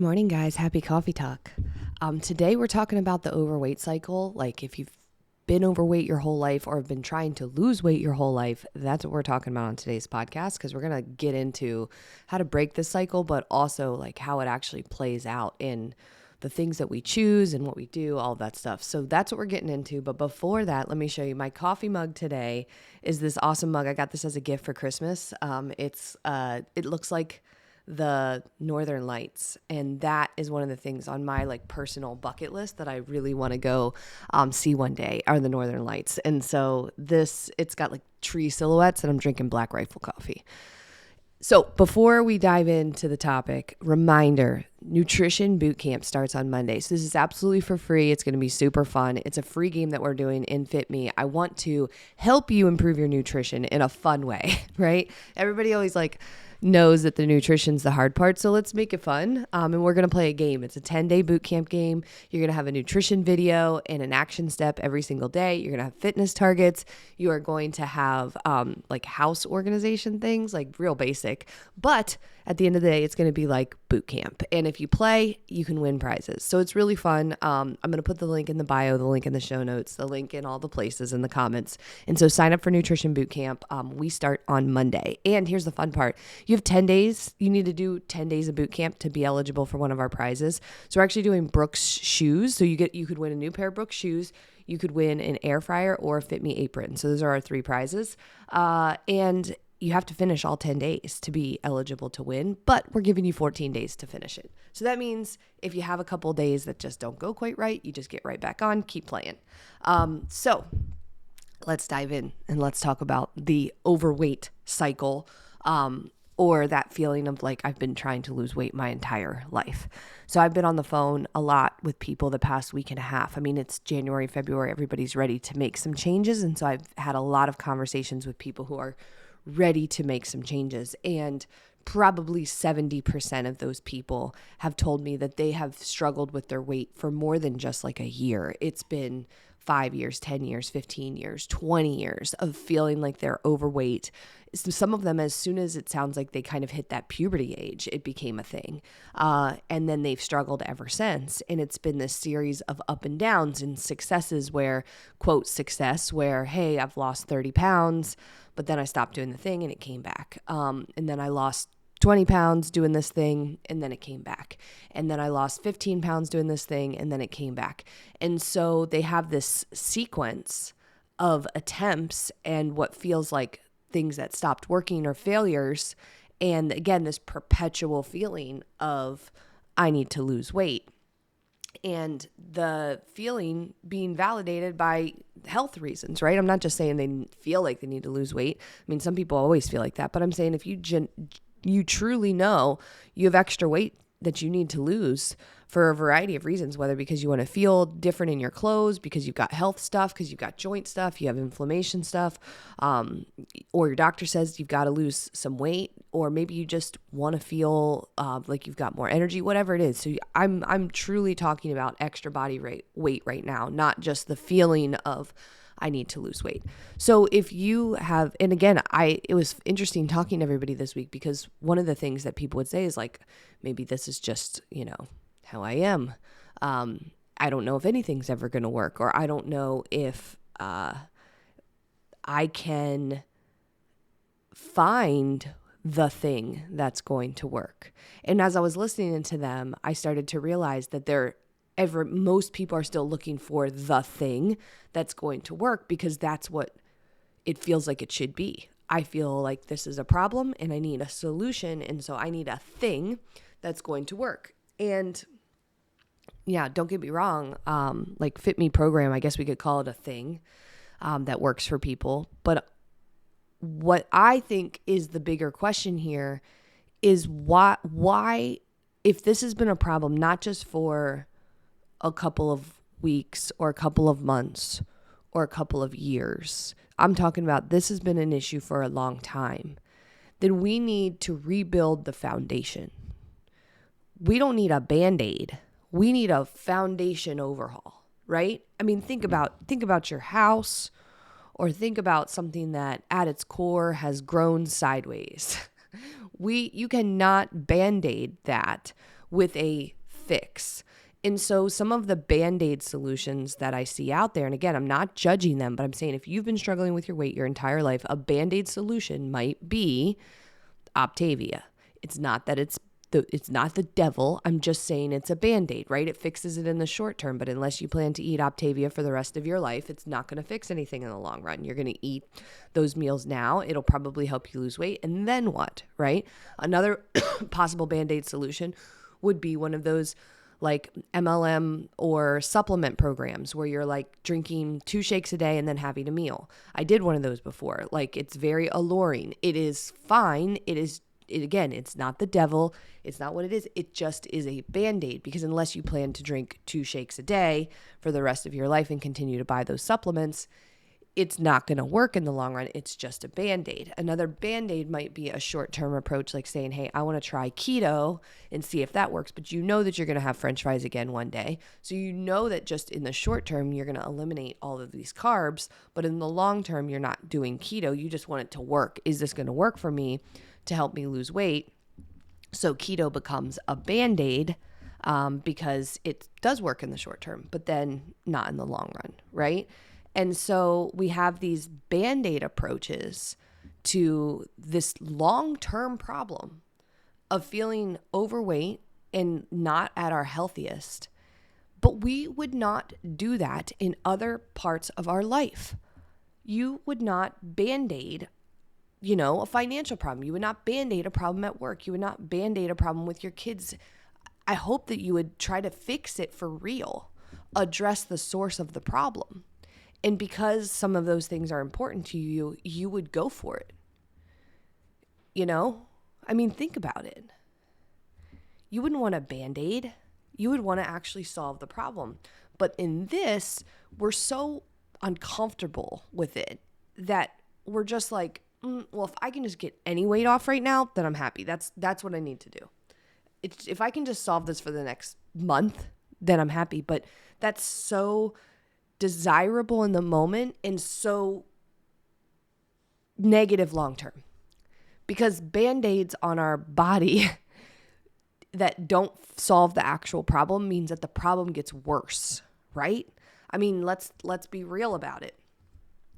Morning, guys. Happy coffee talk. Today we're talking about the overweight cycle. Like, if you've been overweight your whole life or have been trying to lose weight your whole life, that's what we're talking about on today's podcast, because we're going to get into how to break this cycle, but also like how it actually plays out in the things that we choose and what we do, all of that stuff. So that's what we're getting into. But before that, let me show you my coffee mug today. Is this awesome mug. I got this as a gift for Christmas. It looks like the Northern Lights, and that is one of the things on my like personal bucket list that I really want to go see one day, are the Northern Lights. And so it's got like tree silhouettes, and I'm drinking Black Rifle coffee. So before we dive into the topic, reminder, Nutrition Boot Camp starts on Monday. So this is absolutely for free. It's going to be super fun. It's a free game that we're doing in Fit Me. I want to help you improve your nutrition in a fun way, right? Everybody always like knows that the nutrition's the hard part, so let's make it fun. And we're going to play a game. It's a 10-day boot camp game. You're going to have a nutrition video and an action step every single day. You're going to have fitness targets. You are going to have like house organization things, like real basic. But at the end of the day, it's going to be like boot camp. And if you play, you can win prizes. So it's really fun. I'm going to put the link in the bio, the link in the show notes, the link in all the places in the comments. And so sign up for Nutrition Boot Camp. We start on Monday. And here's the fun part. You have 10 days. You need to do 10 days of boot camp to be eligible for one of our prizes. So we're actually doing Brooks shoes. So you could win a new pair of Brooks shoes. You could win an air fryer or a Fit Me apron. So those are our three prizes. And you have to finish all 10 days to be eligible to win, but we're giving you 14 days to finish it. So that means if you have a couple days that just don't go quite right, you just get right back on, keep playing. So let's dive in and let's talk about the overweight cycle, or that feeling of like I've been trying to lose weight my entire life. So I've been on the phone a lot with people the past week and a half. I mean, it's January, February, everybody's ready to make some changes. And so I've had a lot of conversations with people who are ready to make some changes. And probably 70% of those people have told me that they have struggled with their weight for more than just like a year. It's been 5 years, 10 years, 15 years, 20 years of feeling like they're overweight. Some of them, as soon as it sounds like they kind of hit that puberty age, it became a thing. And then they've struggled ever since. And it's been this series of up and downs and successes where, quote, success, where, hey, I've lost 30 pounds, but then I stopped doing the thing and it came back. And then I lost 20 pounds doing this thing, and then it came back. And then I lost 15 pounds doing this thing, and then it came back. And so they have this sequence of attempts and what feels like things that stopped working or failures. And again, this perpetual feeling of, I need to lose weight. And the feeling being validated by health reasons, right? I'm not just saying they feel like they need to lose weight. I mean, some people always feel like that, but I'm saying if you truly know you have extra weight that you need to lose for a variety of reasons, whether because you want to feel different in your clothes, because you've got health stuff, because you've got joint stuff, you have inflammation stuff, or your doctor says you've got to lose some weight, or maybe you just want to feel like you've got more energy, whatever it is. So I'm truly talking about extra body weight right now, not just the feeling of I need to lose weight. So if you have, and again, it was interesting talking to everybody this week, because one of the things that people would say is like, maybe this is just, how I am. I don't know if anything's ever going to work, or I don't know if I can find the thing that's going to work. And as I was listening to them, I started to realize that most people are still looking for the thing that's going to work, because that's what it feels like it should be. I feel like this is a problem and I need a solution. And so I need a thing that's going to work. And yeah, don't get me wrong. Like Fit Me program, I guess we could call it a thing that works for people. But what I think is the bigger question here is why, if this has been a problem, not just for a couple of weeks or a couple of months or a couple of years, I'm talking about this has been an issue for a long time, then we need to rebuild the foundation. We don't need a Band-Aid. We need a foundation overhaul, right? I mean, think about your house, or think about something that at its core has grown sideways. You cannot Band-Aid that with a fix. And so some of the Band-Aid solutions that I see out there, and again, I'm not judging them, but I'm saying if you've been struggling with your weight your entire life, a Band-Aid solution might be Optavia. It's not that it's not the devil. I'm just saying it's a Band-Aid, right? It fixes it in the short term, but unless you plan to eat Optavia for the rest of your life, it's not going to fix anything in the long run. You're going to eat those meals now. It'll probably help you lose weight. And then what, right? Another possible Band-Aid solution would be one of those like MLM or supplement programs where you're like drinking 2 shakes a day and then having a meal. I did one of those before. Like, it's very alluring. It is fine. Again, it's not the devil. It's not what it is. It just is a Band-Aid, because unless you plan to drink 2 shakes a day for the rest of your life and continue to buy those supplements, it's not going to work in the long run. It's just a Band-Aid. Another Band-Aid might be a short-term approach, like saying, hey, I want to try keto and see if that works. But you know that you're going to have French fries again one day. So you know that just in the short term, you're going to eliminate all of these carbs. But in the long term, you're not doing keto. You just want it to work. Is this going to work for me to help me lose weight? So keto becomes a Band-Aid because it does work in the short term, but then not in the long run, right? And so we have these Band-Aid approaches to this long-term problem of feeling overweight and not at our healthiest. But we would not do that in other parts of our life. You would not Band-Aid, a financial problem. You would not Band-Aid a problem at work. You would not Band-Aid a problem with your kids. I hope that you would try to fix it for real, address the source of the problem. And because some of those things are important to you, you would go for it. Think about it. You wouldn't want a Band-Aid. You would want to actually solve the problem. But in this, we're so uncomfortable with it that we're just like, well, if I can just get any weight off right now, then I'm happy. That's what I need to do. If I can just solve this for the next month, then I'm happy. But that's so desirable in the moment and so negative long term, because Band-Aids on our body that don't solve the actual problem means that the problem gets worse, right? Let's be real about it.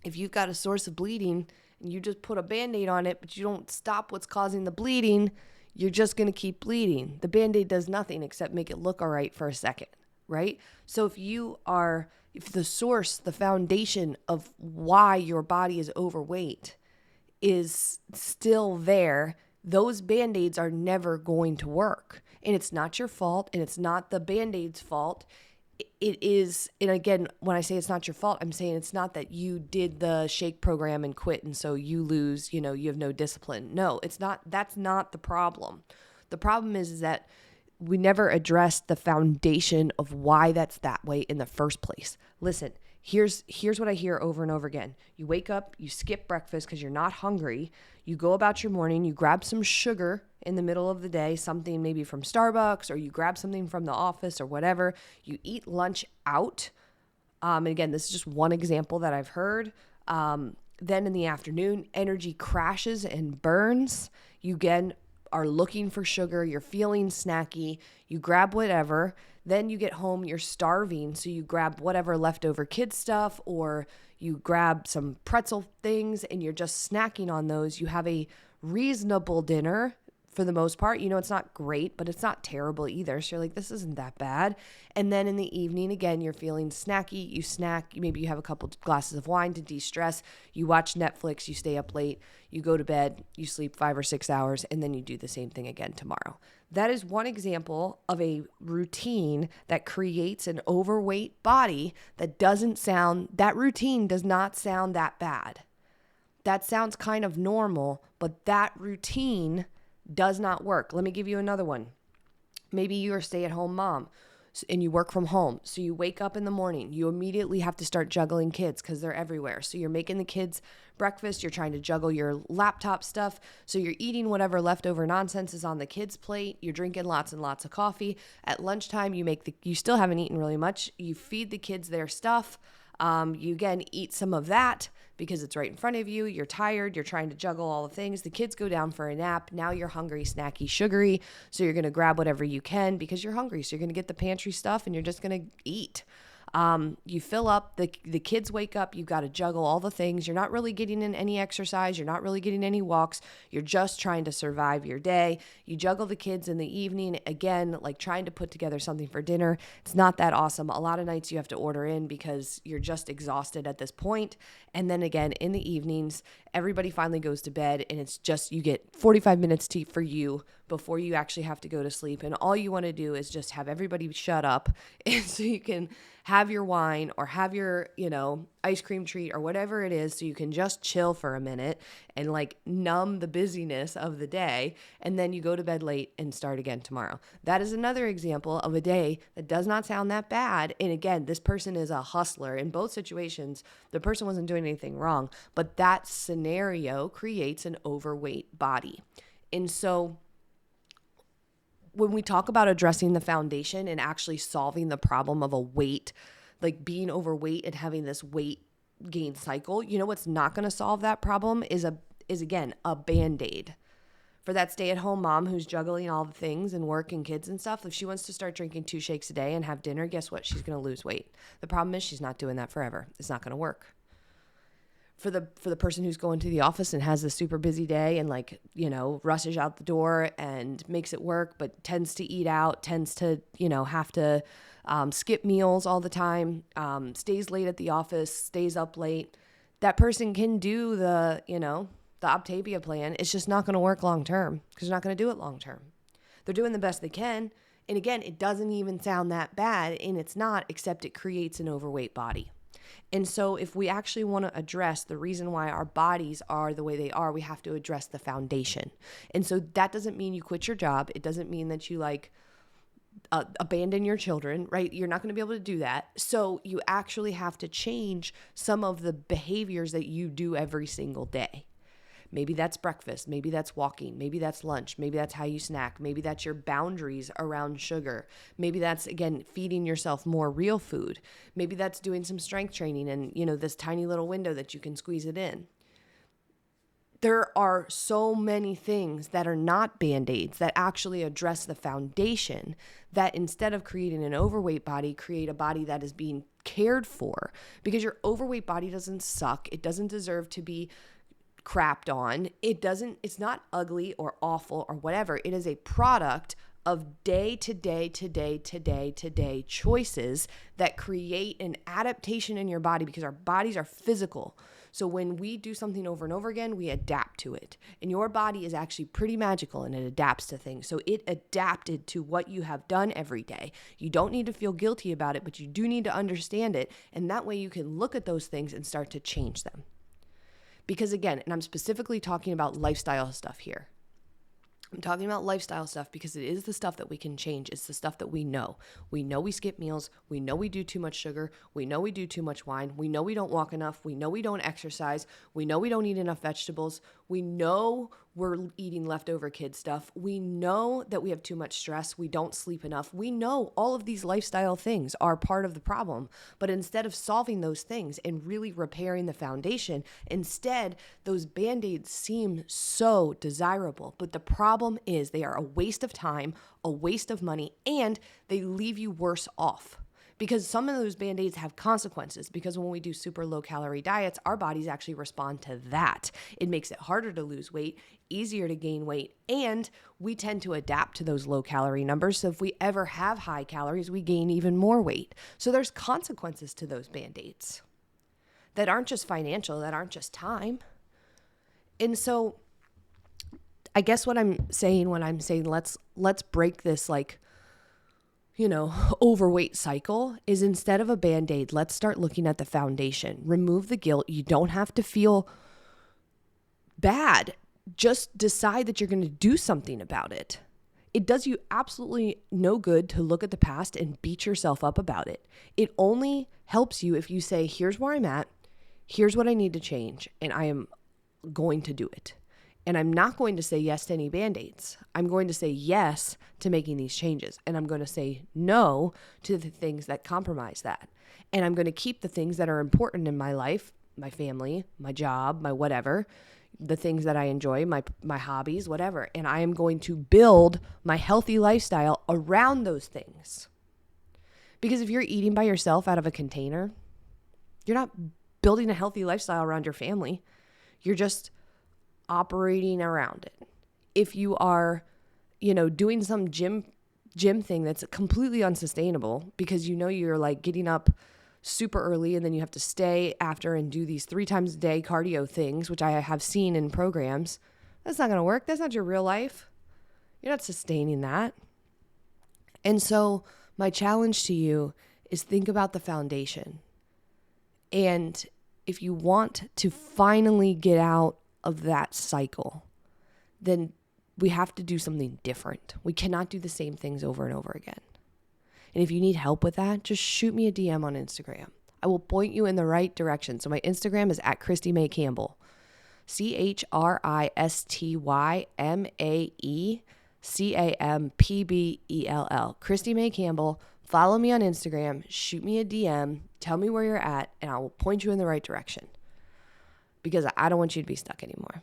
If you've got a source of bleeding and you just put a Band-Aid on it, but you don't stop what's causing the bleeding, you're just going to keep bleeding. The Band-Aid does nothing except make it look all right for a second, right? So if the source, the foundation of why your body is overweight is still there, those Band-Aids are never going to work. And it's not your fault, and it's not the Band-Aid's fault. It is, and again, when I say it's not your fault, I'm saying it's not that you did the shake program and quit, and so you lose, you have no discipline. No, it's not. That's not the problem. The problem is that we never addressed the foundation of why that's that way in the first place. Listen, here's what I hear over and over again. You wake up, you skip breakfast because you're not hungry. You go about your morning, you grab some sugar in the middle of the day, something maybe from Starbucks, or you grab something from the office or whatever. You eat lunch out. And again, this is just one example that I've heard. Then in the afternoon, energy crashes and burns. You again are looking for sugar, you're feeling snacky, you grab whatever, then you get home, you're starving, so you grab whatever leftover kid stuff, or you grab some pretzel things and you're just snacking on those. You have a reasonable dinner for the most part. It's not great, but it's not terrible either. So you're like, this isn't that bad. And then in the evening, again, you're feeling snacky. You snack. Maybe you have a couple glasses of wine to de-stress. You watch Netflix. You stay up late. You go to bed. You sleep 5 or 6 hours. And then you do the same thing again tomorrow. That is one example of a routine that creates an overweight body that routine does not sound that bad. That sounds kind of normal, but that routine does not work. Let me give you another one. Maybe you're a stay-at-home mom and you work from home. So you wake up in the morning, you immediately have to start juggling kids because they're everywhere. So you're making the kids breakfast, you're trying to juggle your laptop stuff. So you're eating whatever leftover nonsense is on the kids' plate. You're drinking lots and lots of coffee. At lunchtime, you still haven't eaten really much. You feed the kids their stuff. You again eat some of that because it's right in front of you. You're tired. You're trying to juggle all the things. The kids go down for a nap. Now you're hungry, snacky, sugary. So you're going to grab whatever you can because you're hungry. So you're going to get the pantry stuff and you're just going to eat. You fill up, the kids wake up, you've got to juggle all the things. You're not really getting in any exercise. You're not really getting any walks. You're just trying to survive your day. You juggle the kids in the evening, again, like trying to put together something for dinner. It's not that awesome. A lot of nights you have to order in because you're just exhausted at this point. And then again, in the evenings, everybody finally goes to bed and it's just, you get 45 minutes for you before you actually have to go to sleep. And all you want to do is just have everybody shut up and so you can have your wine or have your, ice cream treat or whatever it is so you can just chill for a minute and like numb the busyness of the day. And then you go to bed late and start again tomorrow. That is another example of a day that does not sound that bad. And again, this person is a hustler. In both situations, the person wasn't doing anything wrong, but that scenario creates an overweight body. And so when we talk about addressing the foundation and actually solving the problem of a weight, like being overweight and having this weight gain cycle, what's not going to solve that problem is again a Band-Aid. For that stay-at-home mom who's juggling all the things and work and kids and stuff, if she wants to start drinking 2 shakes a day and have dinner, guess what? She's going to lose weight. The problem is she's not doing that forever. It's not going to work. For the person who's going to the office and has a super busy day and rushes out the door and makes it work, but tends to eat out, tends to, have to skip meals all the time, stays late at the office, stays up late, that person can do the Optavia plan. It's just not going to work long-term because they're not going to do it long-term. They're doing the best they can. And again, it doesn't even sound that bad, and it's not, except it creates an overweight body. And so if we actually want to address the reason why our bodies are the way they are, we have to address the foundation. And so that doesn't mean you quit your job. It doesn't mean that you abandon your children, right? You're not going to be able to do that. So you actually have to change some of the behaviors that you do every single day. Maybe that's breakfast. Maybe that's walking. Maybe that's lunch. Maybe that's how you snack. Maybe that's your boundaries around sugar. Maybe that's, again, feeding yourself more real food. Maybe that's doing some strength training and, this tiny little window that you can squeeze it in. There are so many things that are not Band-Aids that actually address the foundation, that instead of creating an overweight body, create a body that is being cared for, because your overweight body doesn't suck. It doesn't deserve to be crapped on. It's not ugly or awful or whatever. It is a product of day to day choices that create an adaptation in your body, because our bodies are physical. So when we do something over and over again, we adapt to it. And your body is actually pretty magical and it adapts to things. So it adapted to what you have done every day. You don't need to feel guilty about it, but you do need to understand it. And that way you can look at those things and start to change them. Because again, and I'm specifically talking about lifestyle stuff here. I'm talking about lifestyle stuff because it is the stuff that we can change. It's the stuff that we know. We know we skip meals. We know we do too much sugar. We know we do too much wine. We know we don't walk enough. We know we don't exercise. We know we don't eat enough vegetables. We know we're eating leftover kid stuff. We know that we have too much stress. We don't sleep enough. We know all of these lifestyle things are part of the problem. But instead of solving those things and really repairing the foundation, instead, those Band-Aids seem so desirable. But the problem is they are a waste of time, a waste of money, and they leave you worse off. Because some of those Band-Aids have consequences, because when we do super low calorie diets, our bodies actually respond to that. It makes it harder to lose weight, easier to gain weight, and we tend to adapt to those low calorie numbers. So if we ever have high calories, we gain even more weight. So there's consequences to those Band-Aids that aren't just financial, that aren't just time. And so I guess what I'm saying when I'm saying let's break this overweight cycle is, instead of a Band-Aid, let's start looking at the foundation. Remove the guilt. You don't have to feel bad. Just decide that you're going to do something about it. It does you absolutely no good to look at the past and beat yourself up about it. It only helps you if you say, here's where I'm at, here's what I need to change, and I am going to do it. And I'm not going to say yes to any Band-Aids. I'm going to say yes to making these changes. And I'm going to say no to the things that compromise that. And I'm going to keep the things that are important in my life, my family, my job, my whatever, the things that I enjoy, my hobbies, whatever. And I am going to build my healthy lifestyle around those things. Because if you're eating by yourself out of a container, you're not building a healthy lifestyle around your family. You're just operating around it. If you are, doing some gym thing that's completely unsustainable because you're like getting up super early and then you have to stay after and do these 3 times a day cardio things, which I have seen in programs, that's not going to work. That's not your real life. You're not sustaining that. And so my challenge to you is think about the foundation. And if you want to finally get out of that cycle, then we have to do something different. We cannot do the same things over and over again. And if you need help with that, just shoot me a DM on Instagram. I will point you in the right direction. So my Instagram is at Christy Mae Campbell. ChristieMaeCampbell. Christy Mae Campbell. Follow me on Instagram. Shoot me a DM. Tell me where you're at, and I will point you in the right direction. Because I don't want you to be stuck anymore.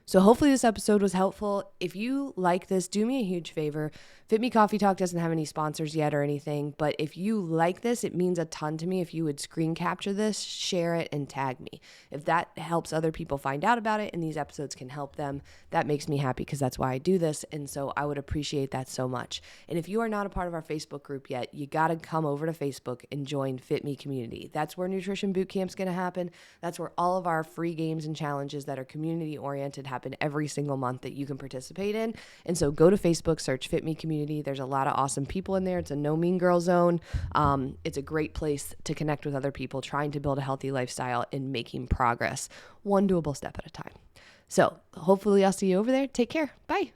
So hopefully this episode was helpful. If you like this, do me a huge favor. Fit Me Coffee Talk doesn't have any sponsors yet or anything, but if you like this, it means a ton to me if you would screen capture this, share it, and tag me. If that helps other people find out about it and these episodes can help them, that makes me happy because that's why I do this, and so I would appreciate that so much. And if you are not a part of our Facebook group yet, you got to come over to Facebook and join Fit Me Community. That's where Nutrition Boot Camp's going to happen. That's where all of our free games and challenges that are community-oriented happen every single month that you can participate in. And so go to Facebook, search Fit Me Community. There's a lot of awesome people in there. It's a no mean girl zone. It's a great place to connect with other people trying to build a healthy lifestyle and making progress, one doable step at a time. So hopefully I'll see you over there. Take care. Bye.